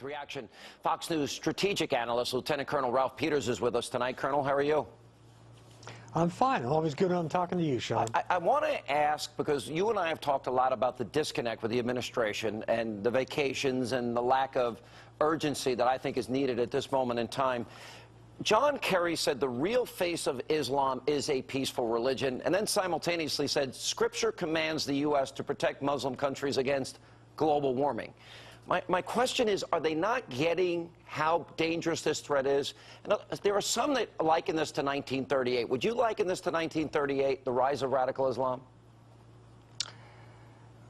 reaction. Fox News strategic analyst Lieutenant Colonel Ralph Peters is with us tonight. Colonel, how are you? I'm fine. Always good on talking to you, Sean. I want to ask, because you and I have talked a lot about the disconnect with the administration and the vacations and the lack of urgency that I think is needed at this moment in time. John Kerry said the real face of Islam is a peaceful religion, and then simultaneously said Scripture commands the U.S. to protect Muslim countries against global warming. My question is, are they not getting how dangerous this threat is? And there are some that liken this to 1938. Would you liken this to 1938, the rise of radical Islam?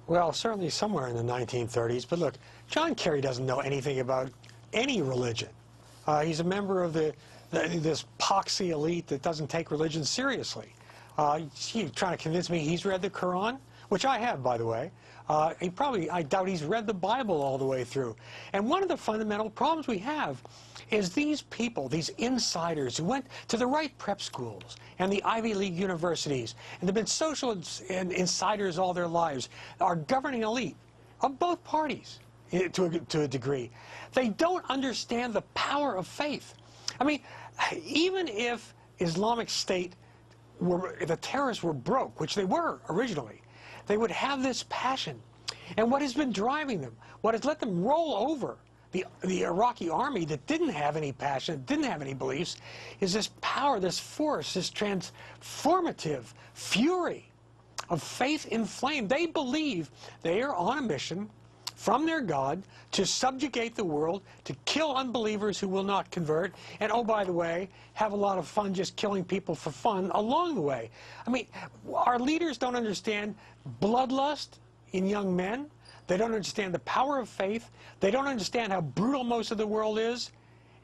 Well, certainly somewhere in the 1930s. But look, John Kerry doesn't know anything about any religion. He's a member of this poxy elite that doesn't take religion seriously. He's trying to convince me he's read the Quran, which I have, by the way. I doubt he's read the Bible all the way through. And one of the fundamental problems we have is these people, these insiders who went to the right prep schools and the Ivy League universities, and they've been social insiders all their lives, are governing elite of both parties to a degree. They don't understand the power of faith. I mean, even if Islamic State, the terrorists were broke, which they were originally, they would have this passion. And what has been driving them, what has let them roll over the Iraqi army that didn't have any passion, didn't have any beliefs, is this power, this force, this transformative fury of faith inflamed. They believe they are on a mission from their God to subjugate the world, to kill unbelievers who will not convert, and, oh, by the way, have a lot of fun just killing people for fun along the way. I mean, our leaders don't understand bloodlust in young men. They don't understand the power of faith. They don't understand how brutal most of the world is.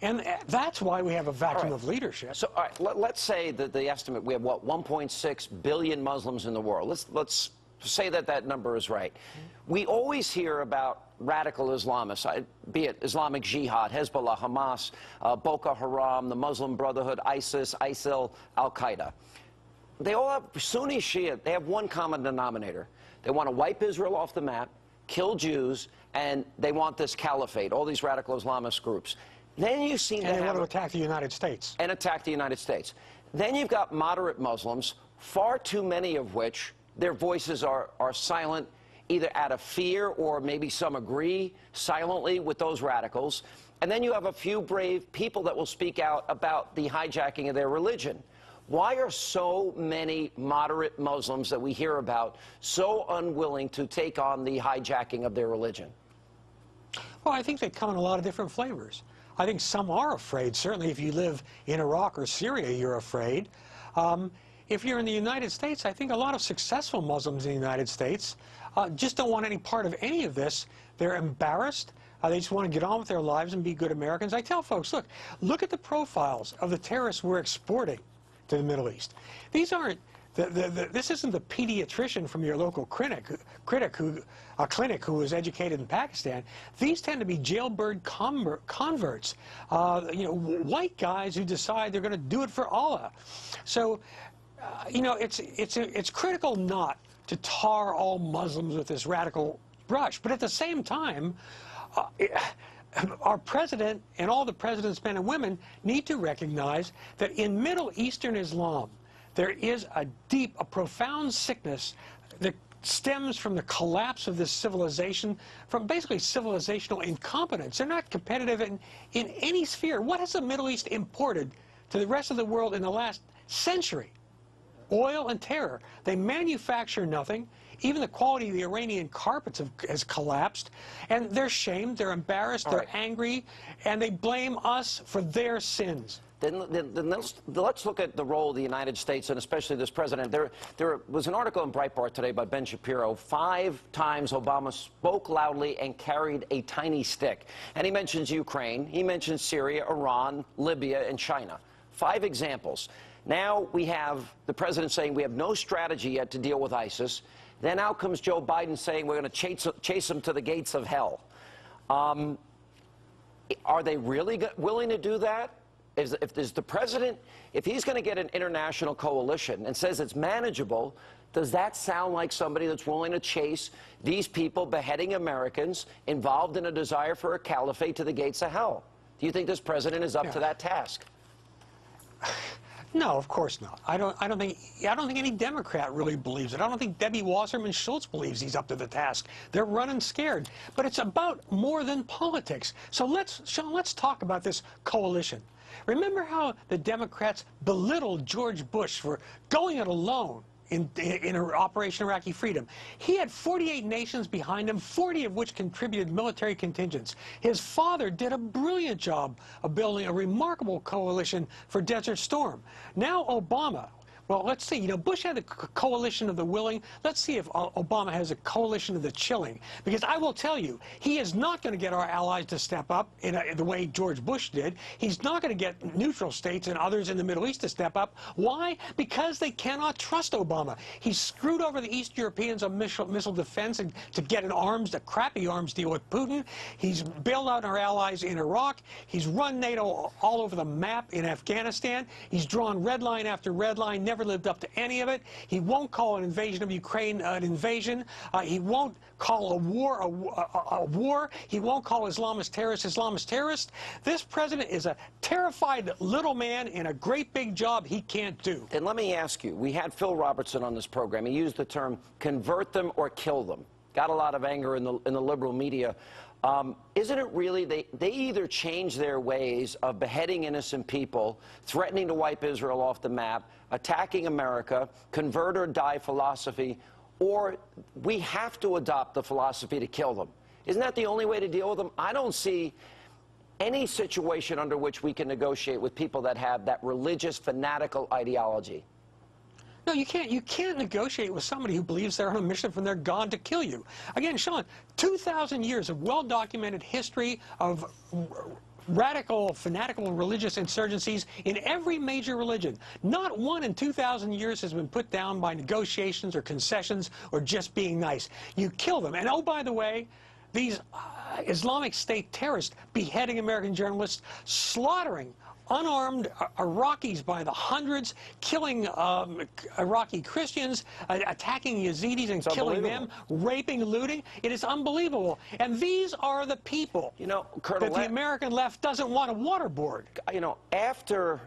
And that's why we have a vacuum of leadership. So, all right, let's say that the estimate, we have, what, 1.6 billion Muslims in the world. Let's say that that number is right. We always hear about radical Islamists, be it Islamic Jihad, Hezbollah, Hamas, Boko Haram, the Muslim Brotherhood, ISIS, ISIL, Al-Qaeda. They all have, Sunni, Shia, they have one common denominator. They want to wipe Israel off the map, kill Jews, and they want this caliphate, all these radical Islamist groups. Then you seem to have... And they want to attack the United States. And attack the United States. Then you've got moderate Muslims, far too many of which their voices are silent, either out of fear or maybe some agree silently with those radicals. And then you have a few brave people that will speak out about the hijacking of their religion. Why are so many moderate Muslims that we hear about so unwilling to take on the hijacking of their religion? Well, I think they come in a lot of different flavors. I think some are afraid. Certainly if you live in Iraq or Syria, you're afraid. If you're in the United States, I think a lot of successful Muslims in the United States just don't want any part of any of this. They're embarrassed. They just want to get on with their lives and be good Americans. I tell folks, look at the profiles of the terrorists we're exporting to the Middle East. These aren't, this isn't the pediatrician from your local clinic who was educated in Pakistan. These tend to be jailbird converts, you know, white guys who decide they're going to do it for Allah. So, you know, it's critical not to tar all Muslims with this radical brush, but at the same time, our president and all the president's men and women need to recognize that in Middle Eastern Islam, there is a profound sickness that stems from the collapse of this civilization, from basically civilizational incompetence. They're not competitive in any sphere. What has the Middle East imported to the rest of the world in the last century? Oil and terror. They manufacture nothing. Even the quality of the Iranian carpets has collapsed. And they're shamed, they're embarrassed, they're angry, and they blame us for their sins. Then let's look at the role of the United States, and especially this president. There was an article in Breitbart today by Ben Shapiro. 5 times Obama spoke loudly and carried a tiny stick. And he mentions Ukraine, he mentions Syria, Iran, Libya, and China. 5 examples. Now we have the president saying we have no strategy yet to deal with ISIS. Then out comes Joe Biden saying we're going to chase them to the gates of hell. Are they really willing to do that? Is the president, if he's going to get an international coalition and says it's manageable, does that sound like somebody that's willing to chase these people beheading Americans involved in a desire for a caliphate to the gates of hell? Do you think this president is up to that task? No, of course not. I don't think any Democrat really believes it. I don't think Debbie Wasserman Schultz believes he's up to the task. They're running scared. But it's about more than politics. So Sean, let's talk about this coalition. Remember how the Democrats belittled George Bush for going it alone in Operation Iraqi Freedom. He had 48 nations behind him, 40 of which contributed military contingents. His father did a brilliant job of building a remarkable coalition for Desert Storm. Now Obama, well, let's see. You know, Bush had a coalition of the willing. Let's see if Obama has a coalition of the chilling. Because I will tell you, he is not going to get our allies to step up in the way George Bush did. He's not going to get neutral states and others in the Middle East to step up. Why? Because they cannot trust Obama. He screwed over the East Europeans on missile defense and to get a crappy arms deal with Putin. He's bailed out our allies in Iraq. He's run NATO all over the map in Afghanistan. He's drawn red line after red line, never lived up to any of it. He won't call an invasion of Ukraine an invasion. He won't call a war a war. He won't call Islamist terrorist. This president is a terrified little man in a great big job he can't do. Then let me ask you, we had Phil Robertson on this program. He used the term convert them or kill them. Got a lot of anger in the liberal media. Isn't it really they either change their ways of beheading innocent people, threatening to wipe Israel off the map, attacking America, convert or die philosophy, or we have to adopt the philosophy to kill them? Isn't that the only way to deal with them? I don't see any situation under which we can negotiate with people that have that religious, fanatical ideology. No, you can't. You can't negotiate with somebody who believes they're on a mission from their God to kill you. Again, Sean, 2,000 years of well-documented history of radical, fanatical religious insurgencies in every major religion. Not one in 2,000 years has been put down by negotiations or concessions or just being nice. You kill them. And oh, by the way, these Islamic State terrorists beheading American journalists, slaughtering unarmed Iraqis by the hundreds, killing Iraqi Christians, attacking Yazidis and killing them, raping, looting. It is unbelievable. And these are the people, you know, Colonel, that the American left doesn't want to waterboard. You know, after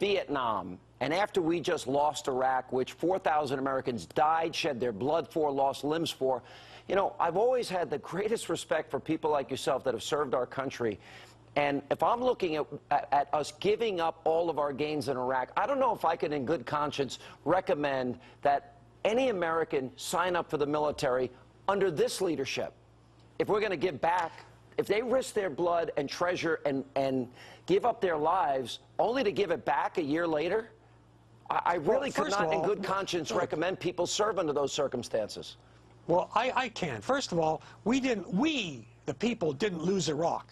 Vietnam and after we just lost Iraq, which 4,000 Americans died, shed their blood for, lost limbs for, you know, I've always had the greatest respect for people like yourself that have served our country. And if I'm looking at us giving up all of our gains in Iraq, I don't know if I can in good conscience recommend that any American sign up for the military under this leadership. If we're going to give back, if they risk their blood and treasure and give up their lives only to give it back a year later, I really could not in good conscience recommend people serve under those circumstances. Well, I can. First of all, we, the people, didn't lose Iraq.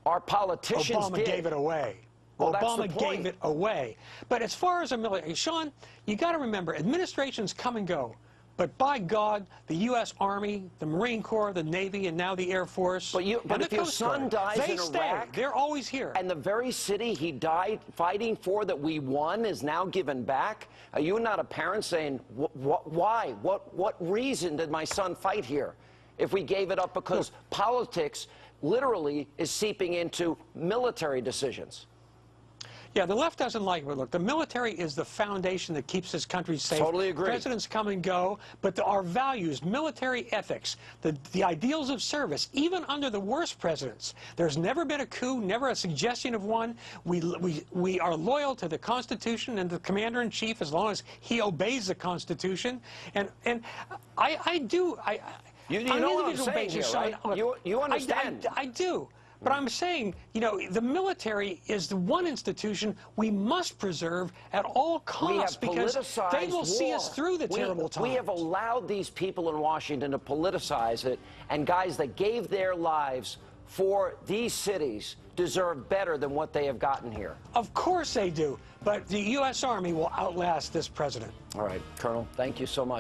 Our politicians Obama gave it away. Well, Obama gave it away. But as far as a military, Sean, you got to remember, administrations come and go. But by God, the U.S. Army, the Marine Corps, the Navy, and now the Air Force. But if your son dies in Iraq, they're always here. And the very city he died fighting for that we won is now given back. Are you not a parent saying, why? What reason did my son fight here? If we gave it up because politics literally is seeping into military decisions. Yeah, the left doesn't like it. Look, the military is the foundation that keeps this country safe. Totally agree. Presidents come and go, but our values, military ethics, the ideals of service, even under the worst presidents, there's never been a coup, never a suggestion of one. We are loyal to the Constitution and the Commander-in-Chief as long as he obeys the Constitution. And I do. You know what I'm saying here, right? You understand. I do. But I'm saying, you know, the military is the one institution we must preserve at all costs because they will see us through the terrible times. We have allowed these people in Washington to politicize it, and guys that gave their lives for these cities deserve better than what they have gotten here. Of course they do. But the U.S. Army will outlast this president. All right, Colonel, thank you so much.